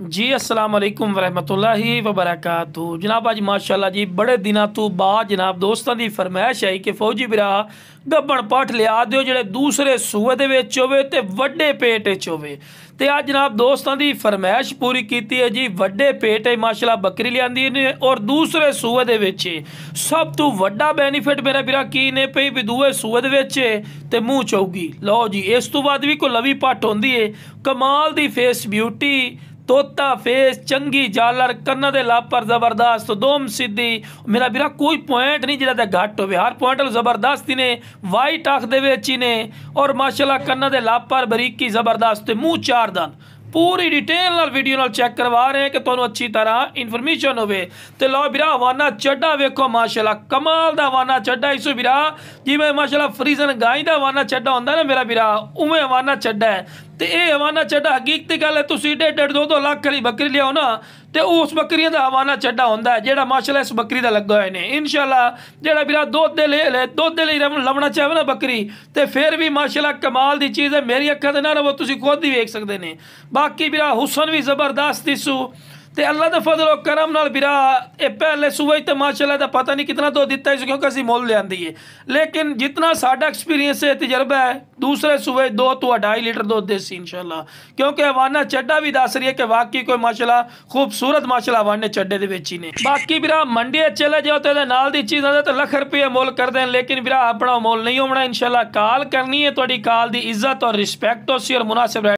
जी अस्सलाम वालेकुम वरहमतुल्लाहि वबरकातुहू। जनाब अज माशाअल्लाह जी बड़े दिनों तो बाद जनाब दोस्तों की फरमाइश आई कि फौजी बिरा गब्बन पठ लिया दिओ जिहड़े दूसरे सूए दे विच होवे ते वड्डे पेट विच होवे। ते अज जनाब दोस्तों की फरमाइश पूरी की है जी। वड्डे पेट माशाअल्लाह बकरी लियांदी ने और दूसरे सूए दे विच सब तो वड्डा बेनीफिट मेरा बिरा की ने पई भी दूए सूए दे विच ते मूँह चौगी। लो जी इस तो बाद भी कोई लवी पट होंदी है कमाल दी फेस ब्यूटी तोता फेस चंगी जालर कन्ना दे लापर जबरदस्त दोम सीधी मेरा बिरा कोई पॉइंट नहीं जिहड़ा घट होवे हर पॉइंट जबरदस्त ने वाइट अख दे विच ने और माशाअल्लाह कन्ना दे लापर बरीकी जबरदस्त मुँह चार दंद पूरी डिटेल नाल वीडियो नाल चेक करवा रहे हैं कि तुहानू अच्छी तरह इन्फॉर्मेशन होवे। ते लो बिरा हवाना चड्डा वेखो माशाअल्लाह कमाल दा हवाना चड्डा इसो बिरा जिवें माशाअल्लाह फ्रीजन गाय दा हवाना चड्डा होंदा ना मेरा बिरा उवें हवाना चड्डा है। तो यह हवाना चड्डा हकीकती गल है तुसीं 1.5-2 लाख वाली बकरी लियाओ ना तो उस बकरी का हवाना चड्डा होंदा है जिहड़ा माशाअल्लाह इस बकरी का लगा हुए ने इंशाअल्लाह जिहड़ा बिरा दुध दे लई लवना चाहे ना बकरी तो फिर भी माशाअल्लाह कमाल की चीज़ है। मेरी अक्खां दे ना रवो तुसीं खुद ही वेख सकते हैं। बाकी बिरा हुसन भी जबरदस्त इसू ते अल्लाह के फजल और करम नाल बिरा ये पहले सूबे तो माशाअल्लाह दा पता नहीं कितना दूध दिता है क्योंकि असीं मुल लियांदी है लेकिन जितना साडा एक्सपीरियंस है तजर्बा है दूसरे सूबे 2 तो 2.5 लीटर दूध देसी इंशाअल्लाह क्योंकि हवाना चड्डा भी दस रही है कि वाकई कोई माशाअल्लाह खूबसूरत माशाअल्लाह हवाने चड्डे दे विच ही ने। बाकी बिरा मंडी चले जाओ तो नाल दी चीज़ तो लख रुपये मोल कर दें लेकिन बिरा अपना मोल नहीं होना इंशाअल्लाह कॉल करनी है तुहाडी कॉल दी इज्जत और रिस्पैक्ट हो सी और मुनासिब